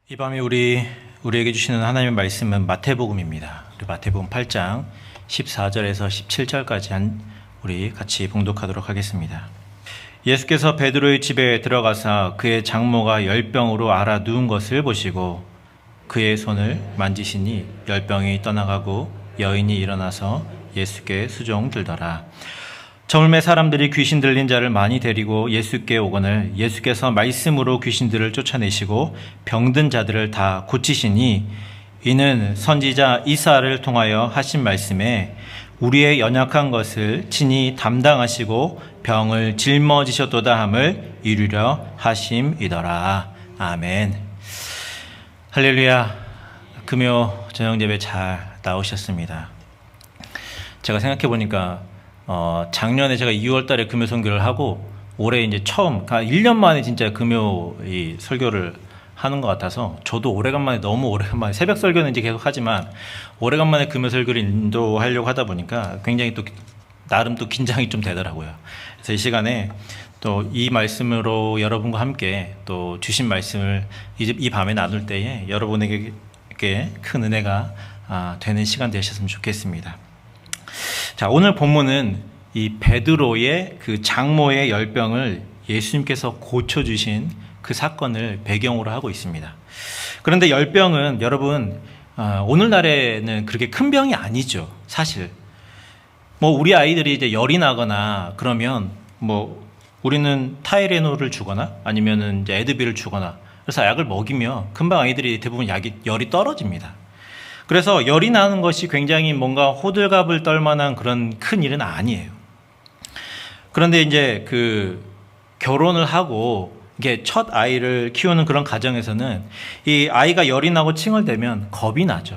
이 밤에 우리에게 주시는 하나님의 말씀은 마태복음입니다. 우리 마태복음 8장 14절에서 17절까지 우리 같이 봉독하도록 하겠습니다. 예수께서 베드로의 집에 들어가사 그의 장모가 열병으로 앓아 누운 것을 보시고 그의 손을 만지시니 열병이 떠나가고 여인이 일어나서 예수께 수종들더라. 저물매 사람들이 귀신 들린 자를 많이 데리고 예수께 오거늘 예수께서 말씀으로 귀신들을 쫓아내시고 병든 자들을 다 고치시니 이는 선지자 이사야를 통하여 하신 말씀에 우리의 연약한 것을 친히 담당하시고 병을 짊어지셨도다 함을 이루려 하심이더라. 아멘. 할렐루야. 금요 저녁 예배 잘 나오셨습니다. 제가 생각해 보니까 작년에 제가 2월 달에 금요 선교를 하고 올해 이제 처음 1년 만에 진짜 금요 이 설교를 하는 것 같아서 저도 너무 오래간만에 새벽 설교는 이제 계속 하지만 오래간만에 금요 설교를 인도하려고 하다 보니까 굉장히 또 나름 또 긴장이 좀 되더라고요. 그래서 이 시간에 또 이 말씀으로 여러분과 함께 또 주신 말씀을 이 밤에 나눌 때에 여러분에게 큰 은혜가 되는 시간 되셨으면 좋겠습니다. 자, 오늘 본문은 이 베드로의 그 장모의 열병을 예수님께서 고쳐주신 그 사건을 배경으로 하고 있습니다. 그런데 열병은 여러분, 오늘날에는 그렇게 큰 병이 아니죠. 사실. 우리 아이들이 이제 열이 나거나 그러면 우리는 타이레놀을 주거나 아니면은 이제 에드빌을 주거나 그래서 약을 먹이면 금방 아이들이 대부분 열이 떨어집니다. 그래서 열이 나는 것이 굉장히 뭔가 호들갑을 떨 만한 그런 큰 일은 아니에요. 그런데 이제 결혼을 하고 이게 첫 아이를 키우는 그런 가정에서는 이 아이가 열이 나고 칭얼대면 겁이 나죠.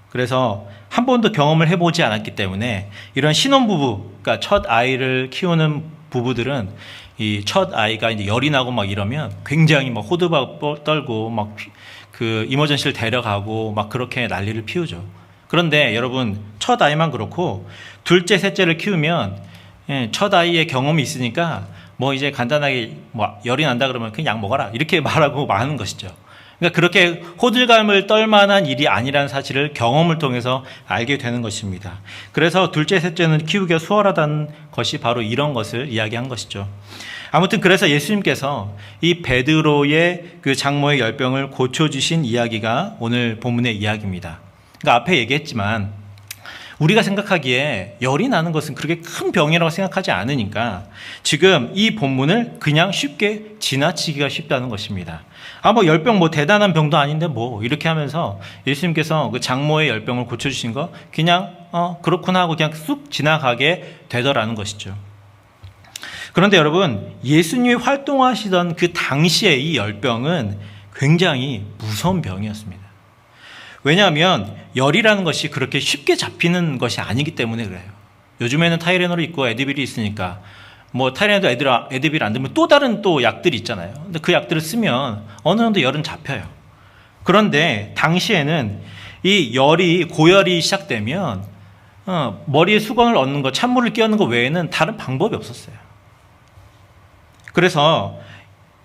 그래서 한 번도 경험을 해보지 않았기 때문에 이런 신혼부부, 그러니까 첫 아이를 키우는 부부들은 이 첫 아이가 이제 열이 나고 막 이러면 굉장히 막 호들갑 떨고 막 이머전시를 데려가고 막 그렇게 난리를 피우죠. 그런데 여러분, 첫 아이만 그렇고 둘째, 셋째를 키우면 첫 아이의 경험이 있으니까 이제 간단하게 열이 난다 그러면 그냥 약 먹어라 이렇게 말하고 마는 것이죠. 그러니까 그렇게 호들갑을 떨 만한 일이 아니라는 사실을 경험을 통해서 알게 되는 것입니다. 그래서 둘째, 셋째는 키우기가 수월하다는 것이 바로 이런 것을 이야기한 것이죠. 아무튼 그래서 예수님께서 이 베드로의 그 장모의 열병을 고쳐주신 이야기가 오늘 본문의 이야기입니다. 그러니까 앞에 얘기했지만 우리가 생각하기에 열이 나는 것은 그렇게 큰 병이라고 생각하지 않으니까 지금 이 본문을 그냥 쉽게 지나치기가 쉽다는 것입니다. 열병 대단한 병도 아닌데 이렇게 하면서 예수님께서 그 장모의 열병을 고쳐주신 거 그냥 그렇구나 하고 그냥 쑥 지나가게 되더라는 것이죠. 그런데 여러분, 예수님이 활동하시던 그 당시의 이 열병은 굉장히 무서운 병이었습니다. 왜냐하면 열이라는 것이 그렇게 쉽게 잡히는 것이 아니기 때문에 그래요. 요즘에는 타이레놀이 있고 에드빌이 있으니까 타이레놀, 에드빌 안 되면 또 다른 약들이 있잖아요. 근데 그 약들을 쓰면 어느 정도 열은 잡혀요. 그런데 당시에는 이 고열이 시작되면 머리에 수건을 얹는 거, 찬물을 끼얹는 거 외에는 다른 방법이 없었어요. 그래서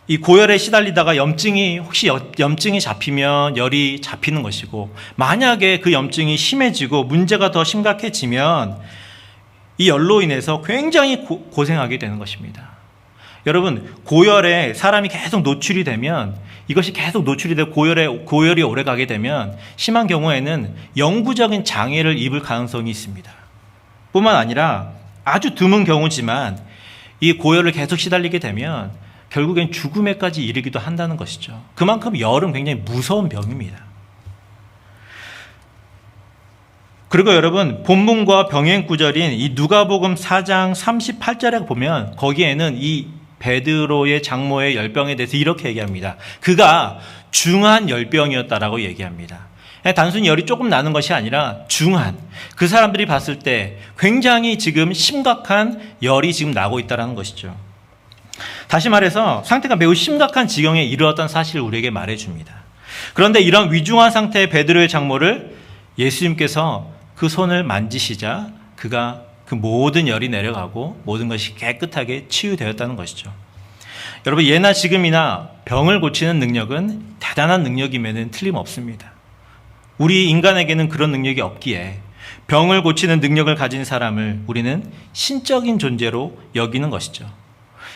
이 고열에 시달리다가 혹시 염증이 잡히면 열이 잡히는 것이고, 만약에 그 염증이 심해지고 문제가 더 심각해지면 이 열로 인해서 굉장히 고생하게 되는 것입니다. 여러분, 고열에 사람이 계속 노출이 되면, 이것이 계속 노출이 되고 고열이 오래 가게 되면 심한 경우에는 영구적인 장애를 입을 가능성이 있습니다. 뿐만 아니라 아주 드문 경우지만 이 고열을 계속 시달리게 되면 결국엔 죽음에까지 이르기도 한다는 것이죠. 그만큼 열은 굉장히 무서운 병입니다. 그리고 여러분, 본문과 병행 구절인 이 누가복음 4장 38절에 보면 거기에는 이 베드로의 장모의 열병에 대해서 이렇게 얘기합니다. 그가 중한 열병이었다라고 얘기합니다. 단순히 열이 조금 나는 것이 아니라 중한, 그 사람들이 봤을 때 굉장히 지금 심각한 열이 지금 나고 있다는 것이죠. 다시 말해서 상태가 매우 심각한 지경에 이르렀던 사실을 우리에게 말해줍니다. 그런데 이런 위중한 상태의 베드로의 장모를 예수님께서 그 손을 만지시자 그가 그 모든 열이 내려가고 모든 것이 깨끗하게 치유되었다는 것이죠. 여러분, 예나 지금이나 병을 고치는 능력은 대단한 능력임에는 틀림없습니다. 우리 인간에게는 그런 능력이 없기에 병을 고치는 능력을 가진 사람을 우리는 신적인 존재로 여기는 것이죠.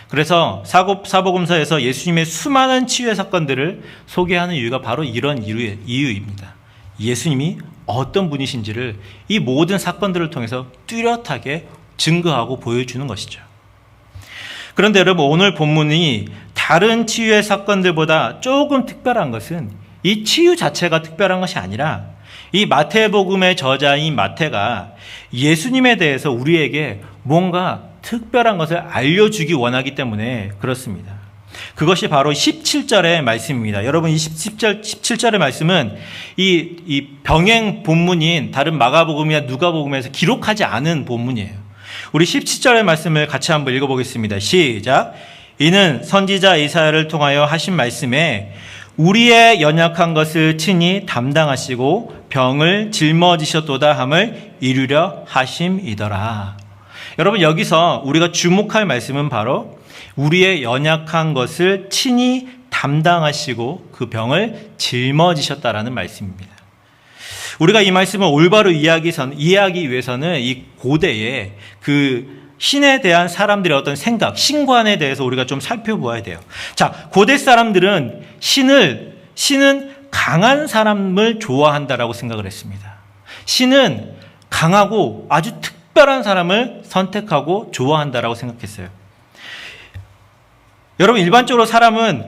그래서 사복음서에서 예수님의 수많은 치유의 사건들을 소개하는 이유가 바로 이런 이유입니다. 예수님이 어떤 분이신지를 이 모든 사건들을 통해서 뚜렷하게 증거하고 보여주는 것이죠. 그런데 여러분, 오늘 본문이 다른 치유의 사건들보다 조금 특별한 것은 이 치유 자체가 특별한 것이 아니라 이 마태복음의 저자인 마태가 예수님에 대해서 우리에게 뭔가 특별한 것을 알려주기 원하기 때문에 그렇습니다. 그것이 바로 17절의 말씀입니다. 여러분, 이 17절의 말씀은 이 병행 본문인 다른 마가복음이나 누가복음에서 기록하지 않은 본문이에요. 우리 17절의 말씀을 같이 한번 읽어보겠습니다. 시작. 이는 선지자 이사야를 통하여 하신 말씀에 우리의 연약한 것을 친히 담당하시고 병을 짊어지셨도다 함을 이루려 하심이더라. 여러분, 여기서 우리가 주목할 말씀은 바로 우리의 연약한 것을 친히 담당하시고 그 병을 짊어지셨다라는 말씀입니다. 우리가 이 말씀을 올바로 이해하기 위해서는 이 고대에 그 신에 대한 사람들의 어떤 생각, 신관에 대해서 우리가 좀 살펴보아야 돼요. 자, 고대 사람들은 신은 강한 사람을 좋아한다라고 생각을 했습니다. 신은 강하고 아주 특별한 사람을 선택하고 좋아한다라고 생각했어요. 여러분, 일반적으로 사람은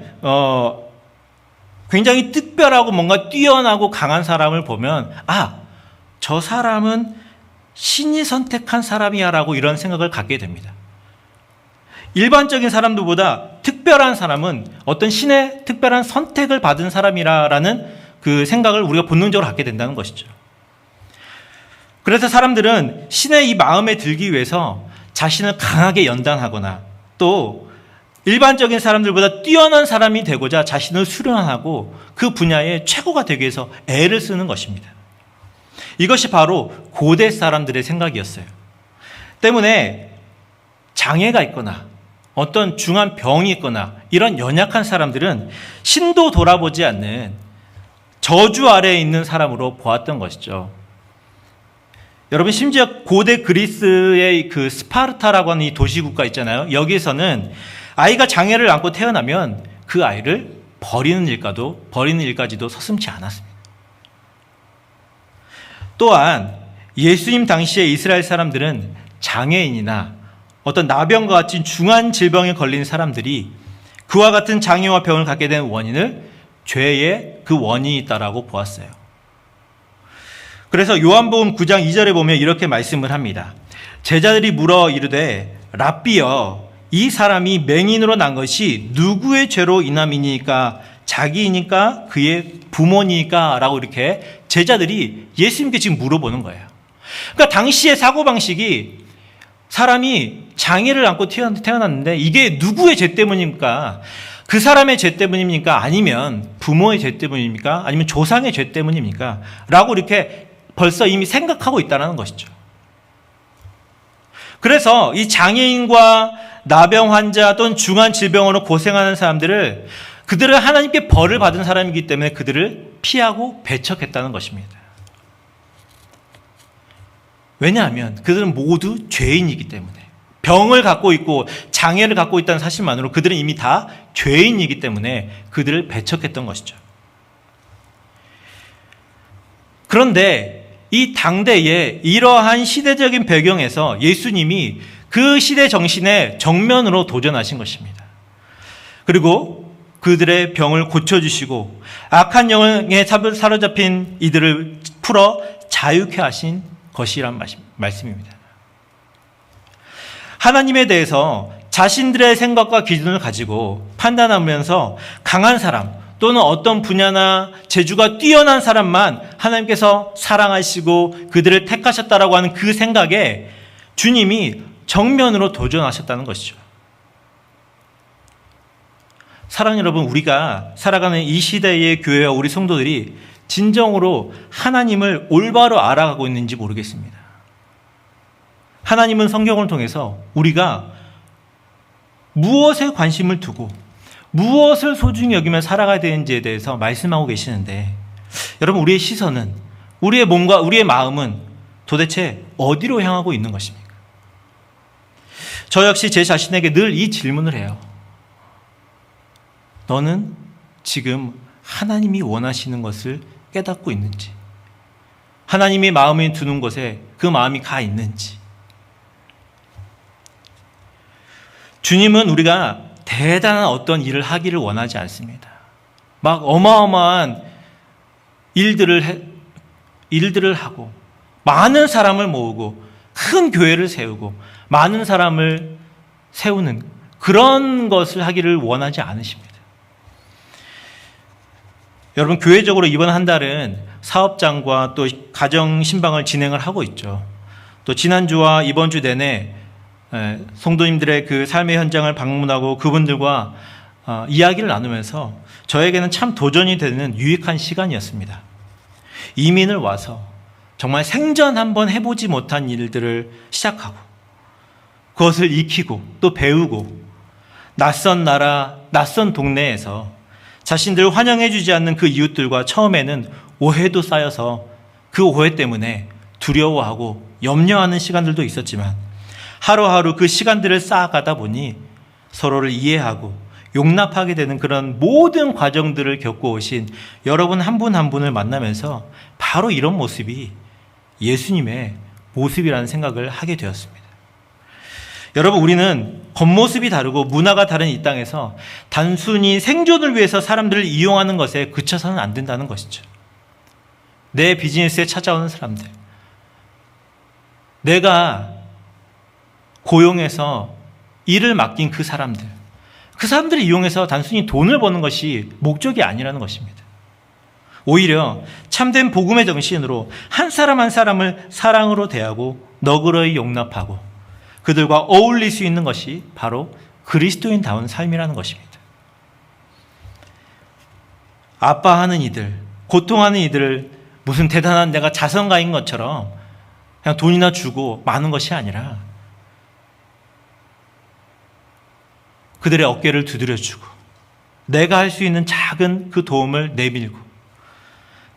굉장히 특별하고 뭔가 뛰어나고 강한 사람을 보면 저 사람은 신이 선택한 사람이야 라고 이런 생각을 갖게 됩니다. 일반적인 사람들보다 특별한 사람은 어떤 신의 특별한 선택을 받은 사람이라는 그 생각을 우리가 본능적으로 갖게 된다는 것이죠. 그래서 사람들은 신의 이 마음에 들기 위해서 자신을 강하게 연단하거나 또 일반적인 사람들보다 뛰어난 사람이 되고자 자신을 수련하고 그 분야의 최고가 되기 위해서 애를 쓰는 것입니다. 이것이 바로 고대 사람들의 생각이었어요. 때문에 장애가 있거나 어떤 중한 병이 있거나 이런 연약한 사람들은 신도 돌아보지 않는 저주 아래에 있는 사람으로 보았던 것이죠. 여러분, 심지어 고대 그리스의 그 스파르타라고 하는 이 도시국가 있잖아요. 여기서는 아이가 장애를 안고 태어나면 그 아이를 버리는 일까지도 서슴지 않았습니다. 또한 예수님 당시에 이스라엘 사람들은 장애인이나 어떤 나병과 같은 중한 질병에 걸린 사람들이 그와 같은 장애와 병을 갖게 된 원인을 죄의 그 원인이 있다라고 보았어요. 그래서 요한복음 9장 2절에 보면 이렇게 말씀을 합니다. 제자들이 물어 이르되 랍비여, 이 사람이 맹인으로 난 것이 누구의 죄로 인함이니까? 자기이니까? 그의 부모니까? 라고 이렇게 제자들이 예수님께 지금 물어보는 거예요. 그러니까 당시의 사고방식이 사람이 장애를 안고 태어났는데 이게 누구의 죄 때문입니까? 그 사람의 죄 때문입니까? 아니면 부모의 죄 때문입니까? 아니면 조상의 죄 때문입니까? 라고 이렇게 벌써 이미 생각하고 있다는 것이죠. 그래서 이 장애인과 나병 환자 또는 중한 질병으로 고생하는 사람들을 그들은 하나님께 벌을 받은 사람이기 때문에 그들을 피하고 배척했다는 것입니다. 왜냐하면 그들은 모두 죄인이기 때문에 병을 갖고 있고 장애를 갖고 있다는 사실만으로 그들은 이미 다 죄인이기 때문에 그들을 배척했던 것이죠. 그런데 이 당대에 이러한 시대적인 배경에서 예수님이 그 시대 정신에 정면으로 도전하신 것입니다. 그리고 그들의 병을 고쳐주시고 악한 영에 사로잡힌 이들을 풀어 자유케 하신 것이란 말씀입니다. 하나님에 대해서 자신들의 생각과 기준을 가지고 판단하면서 강한 사람 또는 어떤 분야나 재주가 뛰어난 사람만 하나님께서 사랑하시고 그들을 택하셨다라고 하는 그 생각에 주님이 정면으로 도전하셨다는 것이죠. 사랑하는 여러분, 우리가 살아가는 이 시대의 교회와 우리 성도들이 진정으로 하나님을 올바로 알아가고 있는지 모르겠습니다. 하나님은 성경을 통해서 우리가 무엇에 관심을 두고 무엇을 소중히 여기면 살아가야 되는지에 대해서 말씀하고 계시는데, 여러분, 우리의 시선은, 우리의 몸과 우리의 마음은 도대체 어디로 향하고 있는 것입니까? 저 역시 제 자신에게 늘 이 질문을 해요. 너는 지금 하나님이 원하시는 것을 깨닫고 있는지, 하나님이 마음에 두는 곳에 그 마음이 가 있는지. 주님은 우리가 대단한 어떤 일을 하기를 원하지 않습니다. 막 어마어마한 일들을 하고 많은 사람을 모으고 큰 교회를 세우고 많은 사람을 세우는 그런 것을 하기를 원하지 않으십니다. 여러분, 교회적으로 이번 한 달은 사업장과 또 가정 신방을 진행을 하고 있죠. 또 지난주와 이번 주 내내 성도님들의 그 삶의 현장을 방문하고 그분들과 이야기를 나누면서 저에게는 참 도전이 되는 유익한 시간이었습니다. 이민을 와서 정말 생전 한번 해보지 못한 일들을 시작하고 그것을 익히고 또 배우고 낯선 나라, 낯선 동네에서 자신들을 환영해주지 않는 그 이웃들과 처음에는 오해도 쌓여서 그 오해 때문에 두려워하고 염려하는 시간들도 있었지만 하루하루 그 시간들을 쌓아가다 보니 서로를 이해하고 용납하게 되는 그런 모든 과정들을 겪어오신 여러분 한 분 한 분을 만나면서 바로 이런 모습이 예수님의 모습이라는 생각을 하게 되었습니다. 여러분, 우리는 겉모습이 다르고 문화가 다른 이 땅에서 단순히 생존을 위해서 사람들을 이용하는 것에 그쳐서는 안 된다는 것이죠. 내 비즈니스에 찾아오는 사람들, 내가 고용해서 일을 맡긴 그 사람들을 이용해서 단순히 돈을 버는 것이 목적이 아니라는 것입니다. 오히려 참된 복음의 정신으로 한 사람 한 사람을 사랑으로 대하고 너그러이 용납하고 그들과 어울릴 수 있는 것이 바로 그리스도인다운 삶이라는 것입니다. 아파하는 이들, 고통하는 이들을 무슨 대단한 내가 자선가인 것처럼 그냥 돈이나 주고 마는 것이 아니라 그들의 어깨를 두드려주고 내가 할 수 있는 작은 그 도움을 내밀고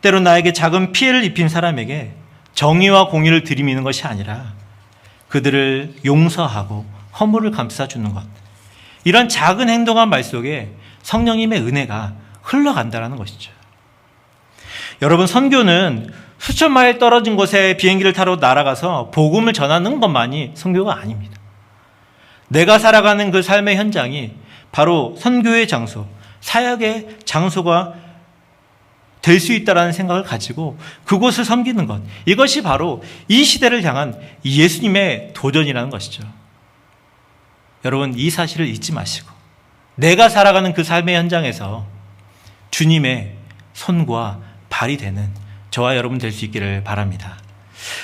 때로 나에게 작은 피해를 입힌 사람에게 정의와 공의를 들이미는 것이 아니라 그들을 용서하고 허물을 감싸주는 것, 이런 작은 행동한 말 속에 성령님의 은혜가 흘러간다는 것이죠. 여러분, 선교는 수천 마일 떨어진 곳에 비행기를 타러 날아가서 복음을 전하는 것만이 선교가 아닙니다. 내가 살아가는 그 삶의 현장이 바로 선교의 장소, 사역의 장소가 될 수 있다는 생각을 가지고 그곳을 섬기는 것, 이것이 바로 이 시대를 향한 예수님의 도전이라는 것이죠. 여러분, 이 사실을 잊지 마시고 내가 살아가는 그 삶의 현장에서 주님의 손과 발이 되는 저와 여러분 될 수 있기를 바랍니다.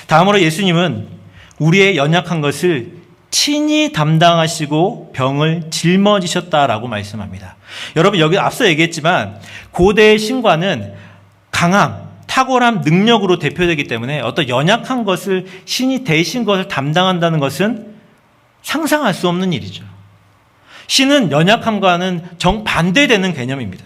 다음으로 예수님은 우리의 연약한 것을 친히 담당하시고 병을 짊어지셨다라고 말씀합니다. 여러분, 여기 앞서 얘기했지만 고대의 신과는 강함, 탁월함, 능력으로 대표되기 때문에 어떤 연약한 것을 신이 대신 것을 담당한다는 것은 상상할 수 없는 일이죠. 신은 연약함과는 정반대되는 개념입니다.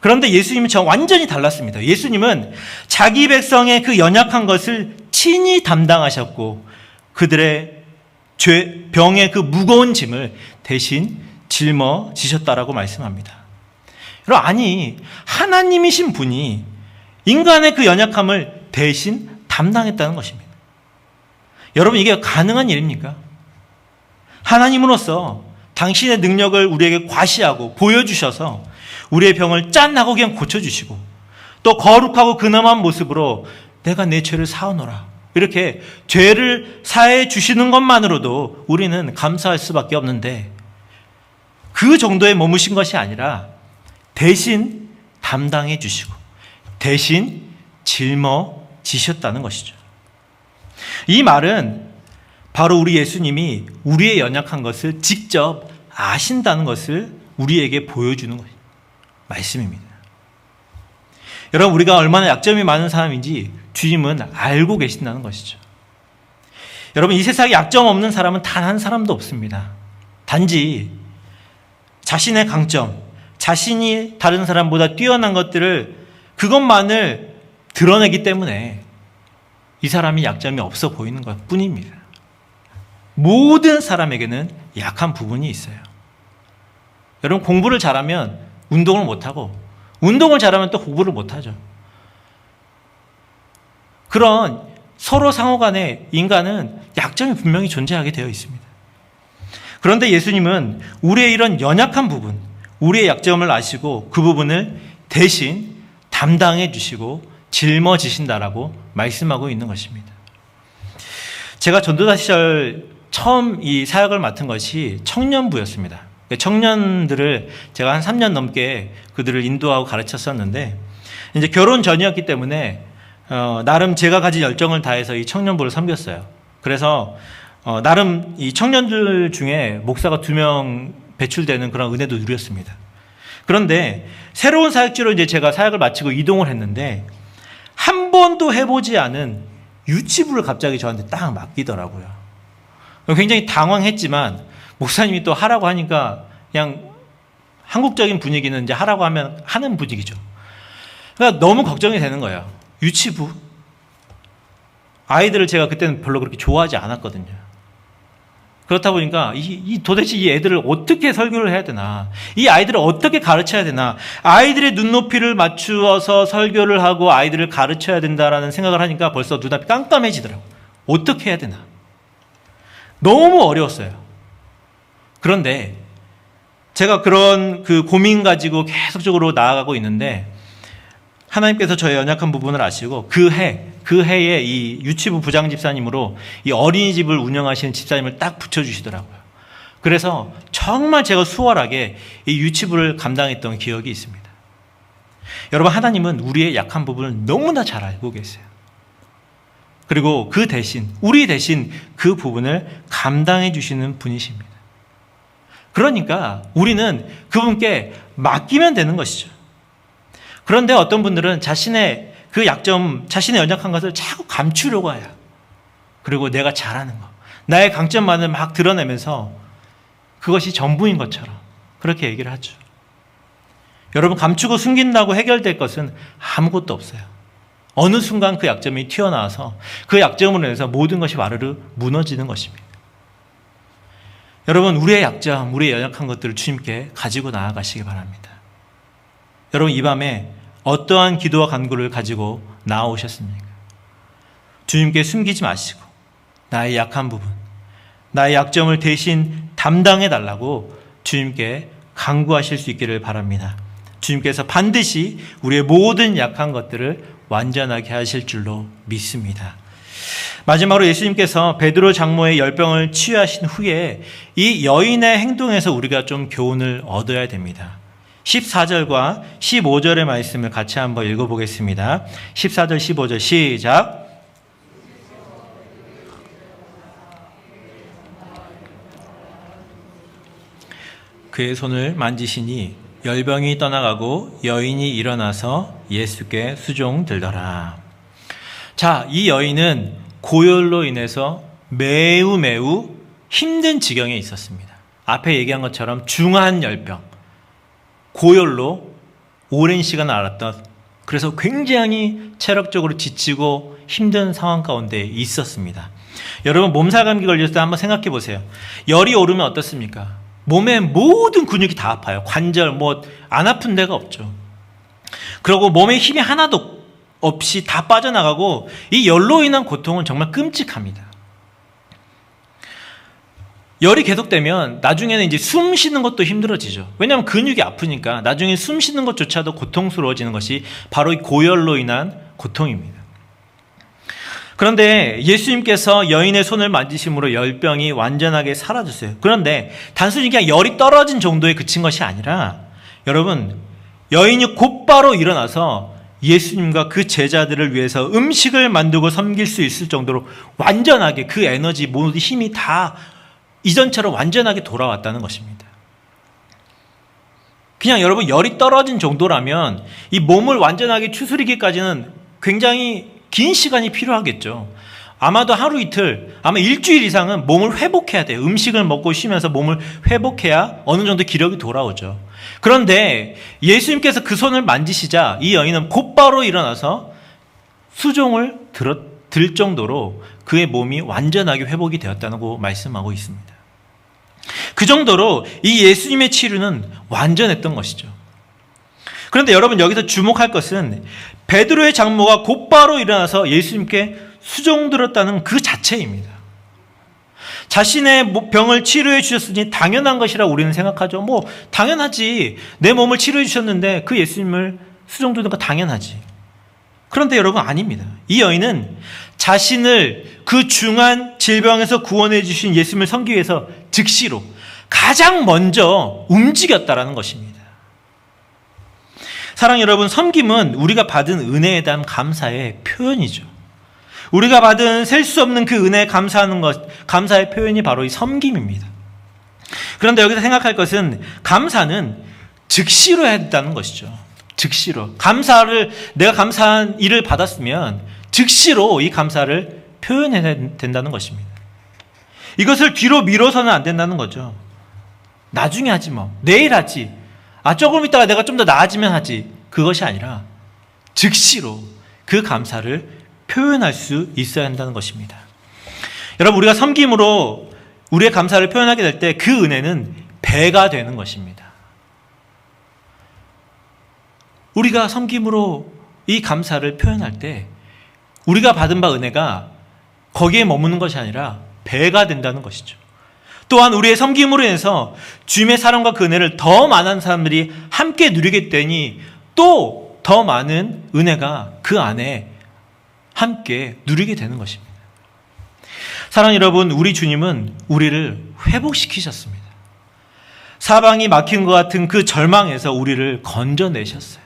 그런데 예수님은 완전히 달랐습니다. 예수님은 자기 백성의 그 연약한 것을 친히 담당하셨고 그들의 병의 그 무거운 짐을 대신 짊어지셨다라고 말씀합니다. 여러분, 아니, 하나님이신 분이 인간의 그 연약함을 대신 담당했다는 것입니다. 여러분, 이게 가능한 일입니까? 하나님으로서 당신의 능력을 우리에게 과시하고 보여주셔서 우리의 병을 짠하고 그냥 고쳐주시고 또 거룩하고 근엄한 모습으로 내가 내 죄를 사하노라, 이렇게 죄를 사해 주시는 것만으로도 우리는 감사할 수밖에 없는데 그 정도에 머무신 것이 아니라 대신 담당해 주시고 대신 짊어지셨다는 것이죠. 이 말은 바로 우리 예수님이 우리의 연약한 것을 직접 아신다는 것을 우리에게 보여주는 말씀입니다. 여러분, 우리가 얼마나 약점이 많은 사람인지 주님은 알고 계신다는 것이죠. 여러분, 이 세상에 약점 없는 사람은 단 한 사람도 없습니다. 단지 자신의 강점, 자신이 다른 사람보다 뛰어난 것들을 그것만을 드러내기 때문에 이 사람이 약점이 없어 보이는 것 뿐입니다. 모든 사람에게는 약한 부분이 있어요. 여러분, 공부를 잘하면 운동을 못하고, 운동을 잘하면 또 공부를 못하죠. 그런 서로 상호간에 인간은 약점이 분명히 존재하게 되어 있습니다. 그런데 예수님은 우리의 이런 연약한 부분, 우리의 약점을 아시고 그 부분을 대신 담당해 주시고 짊어지신다라고 말씀하고 있는 것입니다. 제가 전도사 시절 처음 이 사역을 맡은 것이 청년부였습니다. 청년들을 제가 한 3년 넘게 그들을 인도하고 가르쳤었는데, 이제 결혼 전이었기 때문에 나름 제가 가진 열정을 다해서 이 청년부를 섬겼어요. 그래서 나름 이 청년들 중에 목사가 2명 배출되는 그런 은혜도 누렸습니다. 그런데 새로운 사역지로 이제 제가 사역을 마치고 이동을 했는데, 한 번도 해보지 않은 유치부를 갑자기 저한테 딱 맡기더라고요. 굉장히 당황했지만 목사님이 또 하라고 하니까 그냥 한국적인 분위기는 이제 하라고 하면 하는 분위기죠. 그러니까 너무 걱정이 되는 거예요. 유치부? 아이들을 제가 그때는 별로 그렇게 좋아하지 않았거든요. 그렇다 보니까 도대체 이 애들을 어떻게 설교를 해야 되나, 이 아이들을 어떻게 가르쳐야 되나, 아이들의 눈높이를 맞추어서 설교를 하고 아이들을 가르쳐야 된다라는 생각을 하니까 벌써 눈앞이 깜깜해지더라고요. 어떻게 해야 되나. 너무 어려웠어요. 그런데 제가 그런 그 고민 가지고 계속적으로 나아가고 있는데, 하나님께서 저의 연약한 부분을 아시고 그 해에 이 유치부 부장 집사님으로 이 어린이집을 운영하시는 집사님을 딱 붙여주시더라고요. 그래서 정말 제가 수월하게 이 유치부를 감당했던 기억이 있습니다. 여러분, 하나님은 우리의 약한 부분을 너무나 잘 알고 계세요. 그리고 그 대신, 우리 대신 그 부분을 감당해 주시는 분이십니다. 그러니까 우리는 그분께 맡기면 되는 것이죠. 그런데 어떤 분들은 자신의 그 약점, 자신의 연약한 것을 자꾸 감추려고 해요. 그리고 내가 잘하는 거, 나의 강점만을 막 드러내면서 그것이 전부인 것처럼 그렇게 얘기를 하죠. 여러분, 감추고 숨긴다고 해결될 것은 아무것도 없어요. 어느 순간 그 약점이 튀어나와서 그 약점으로 인해서 모든 것이 와르르 무너지는 것입니다. 여러분, 우리의 약점, 우리의 연약한 것들을 주님께 가지고 나아가시기 바랍니다. 여러분, 이 밤에 어떠한 기도와 간구를 가지고 나아오셨습니까? 주님께 숨기지 마시고 나의 약한 부분, 나의 약점을 대신 담당해 달라고 주님께 간구하실 수 있기를 바랍니다. 주님께서 반드시 우리의 모든 약한 것들을 완전하게 하실 줄로 믿습니다. 마지막으로 예수님께서 베드로 장모의 열병을 치유하신 후에 이 여인의 행동에서 우리가 좀 교훈을 얻어야 됩니다. 14절과 15절의 말씀을 같이 한번 읽어보겠습니다. 14절, 15절 시작. 그의 손을 만지시니 열병이 떠나가고 여인이 일어나서 예수께 수종들더라. 자, 이 여인은 고열로 인해서 매우 힘든 지경에 있었습니다. 앞에 얘기한 것처럼 중한 열병, 고열로 오랜 시간 앓았던, 그래서 굉장히 체력적으로 지치고 힘든 상황 가운데 있었습니다. 여러분, 몸살 감기 걸렸을 때 한번 생각해 보세요. 열이 오르면 어떻습니까? 몸의 모든 근육이 다 아파요. 관절 안 아픈 데가 없죠. 그리고 몸에 힘이 하나도 없이 다 빠져나가고 이 열로 인한 고통은 정말 끔찍합니다. 열이 계속되면 나중에는 이제 숨 쉬는 것도 힘들어지죠. 왜냐하면 근육이 아프니까 나중에 숨 쉬는 것조차도 고통스러워지는 것이 바로 이 고열로 인한 고통입니다. 그런데 예수님께서 여인의 손을 만지심으로 열병이 완전하게 사라졌어요. 그런데 단순히 그냥 열이 떨어진 정도에 그친 것이 아니라, 여러분, 여인이 곧바로 일어나서 예수님과 그 제자들을 위해서 음식을 만들고 섬길 수 있을 정도로 완전하게 그 에너지, 모든 힘이 다 이전처럼 완전하게 돌아왔다는 것입니다. 그냥 여러분, 열이 떨어진 정도라면 이 몸을 완전하게 추스리기까지는 굉장히 긴 시간이 필요하겠죠. 아마도 하루 이틀, 아마 일주일 이상은 몸을 회복해야 돼요. 음식을 먹고 쉬면서 몸을 회복해야 어느 정도 기력이 돌아오죠. 그런데 예수님께서 그 손을 만지시자 이 여인은 곧바로 일어나서 수종을 들 정도로 그의 몸이 완전하게 회복이 되었다고 말씀하고 있습니다. 그 정도로 이 예수님의 치료는 완전했던 것이죠. 그런데 여러분, 여기서 주목할 것은 베드로의 장모가 곧바로 일어나서 예수님께 수종들었다는 그 자체입니다. 자신의 병을 치료해 주셨으니 당연한 것이라 우리는 생각하죠. 당연하지. 내 몸을 치료해 주셨는데 그 예수님을 수종드는 거 당연하지. 그런데 여러분, 아닙니다. 이 여인은 자신을 그 중한 질병에서 구원해 주신 예수님을 섬기기 위해서 즉시로 가장 먼저 움직였다라는 것입니다. 사랑하는 여러분, 섬김은 우리가 받은 은혜에 대한 감사의 표현이죠. 우리가 받은 셀 수 없는 그 은혜에 감사하는 것, 감사의 표현이 바로 이 섬김입니다. 그런데 여기서 생각할 것은 감사는 즉시로 해야 된다는 것이죠. 즉시로. 내가 감사한 일을 받았으면 즉시로 이 감사를 표현해야 된다는 것입니다. 이것을 뒤로 미뤄서는 안 된다는 거죠. 나중에 하지 내일 하지. 조금 있다가 내가 좀 더 나아지면 하지. 그것이 아니라 즉시로 그 감사를 표현할 수 있어야 한다는 것입니다. 여러분, 우리가 섬김으로 우리의 감사를 표현하게 될 때 그 은혜는 배가 되는 것입니다. 우리가 섬김으로 이 감사를 표현할 때 우리가 받은 바 은혜가 거기에 머무는 것이 아니라 배가 된다는 것이죠. 또한 우리의 섬김으로 인해서 주님의 사랑과 그 은혜를 더 많은 사람들이 함께 누리게 되니 또 더 많은 은혜가 그 안에 함께 누리게 되는 것입니다. 사랑하는 여러분, 우리 주님은 우리를 회복시키셨습니다. 사방이 막힌 것 같은 그 절망에서 우리를 건져내셨어요.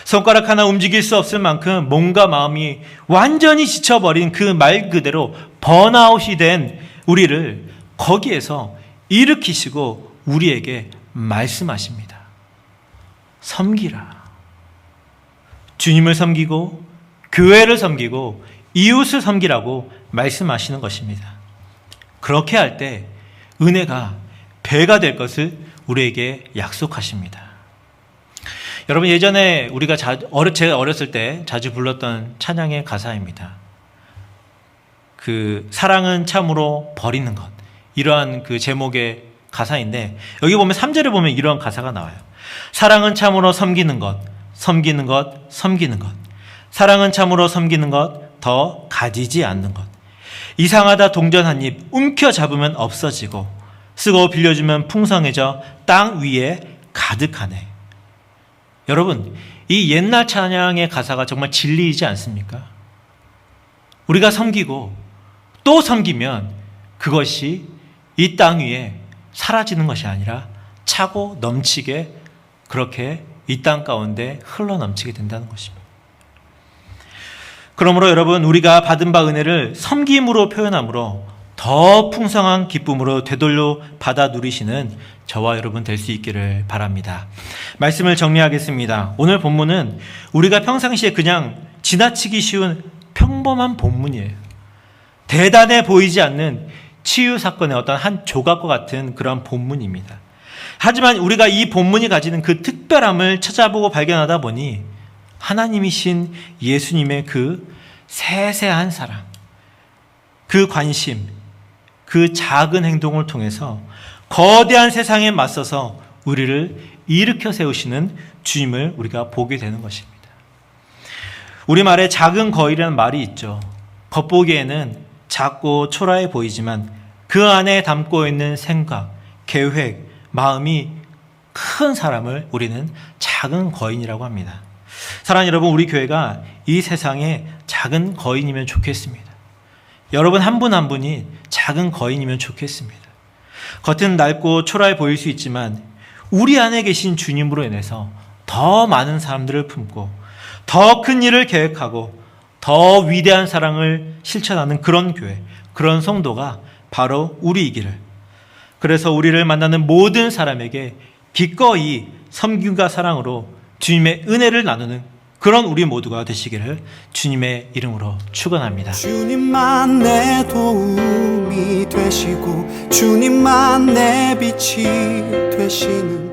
손가락 하나 움직일 수 없을 만큼 몸과 마음이 완전히 지쳐버린 그 말 그대로 번아웃이 된 우리를 거기에서 일으키시고 우리에게 말씀하십니다. 섬기라. 주님을 섬기고 교회를 섬기고 이웃을 섬기라고 말씀하시는 것입니다. 그렇게 할 때 은혜가 배가 될 것을 우리에게 약속하십니다. 여러분, 예전에 우리가 제가 어렸을 때 자주 불렀던 찬양의 가사입니다. 그 사랑은 참으로 버리는 것, 이러한 그 제목의 가사인데, 여기 보면 3절에 보면 이러한 가사가 나와요. 사랑은 참으로 섬기는 것, 섬기는 것, 섬기는 것. 사랑은 참으로 섬기는 것, 더 가지지 않는 것. 이상하다 동전 한 입 움켜잡으면 없어지고 쓰고 빌려주면 풍성해져 땅 위에 가득하네. 여러분, 이 옛날 찬양의 가사가 정말 진리이지 않습니까? 우리가 섬기고 또 섬기면 그것이 이 땅 위에 사라지는 것이 아니라 차고 넘치게 그렇게 이 땅 가운데 흘러 넘치게 된다는 것입니다. 그러므로 여러분, 우리가 받은 바 은혜를 섬김으로 표현함으로 더 풍성한 기쁨으로 되돌려 받아 누리시는 저와 여러분 될 수 있기를 바랍니다. 말씀을 정리하겠습니다. 오늘 본문은 우리가 평상시에 그냥 지나치기 쉬운 평범한 본문이에요. 대단해 보이지 않는 치유 사건의 어떤 한 조각과 같은 그런 본문입니다. 하지만 우리가 이 본문이 가지는 그 특별함을 찾아보고 발견하다 보니 하나님이신 예수님의 그 세세한 사랑, 그 관심, 그 작은 행동을 통해서 거대한 세상에 맞서서 우리를 일으켜 세우시는 주님을 우리가 보게 되는 것입니다. 우리말에 작은 거이라는 말이 있죠. 겉보기에는 작고 초라해 보이지만 그 안에 담고 있는 생각, 계획, 마음이 큰 사람을 우리는 작은 거인이라고 합니다. 사랑하는 여러분, 우리 교회가 이 세상에 작은 거인이면 좋겠습니다. 여러분 한 분 한 분이 작은 거인이면 좋겠습니다. 겉은 낡고 초라해 보일 수 있지만 우리 안에 계신 주님으로 인해서 더 많은 사람들을 품고 더 큰 일을 계획하고 더 위대한 사랑을 실천하는 그런 교회, 그런 성도가 바로 우리이기를, 그래서 우리를 만나는 모든 사람에게 기꺼이 섬김과 사랑으로 주님의 은혜를 나누는 그런 우리 모두가 되시기를 주님의 이름으로 축원합니다. 주님만 내 도움이 되시고 주님만 내 빛이 되시는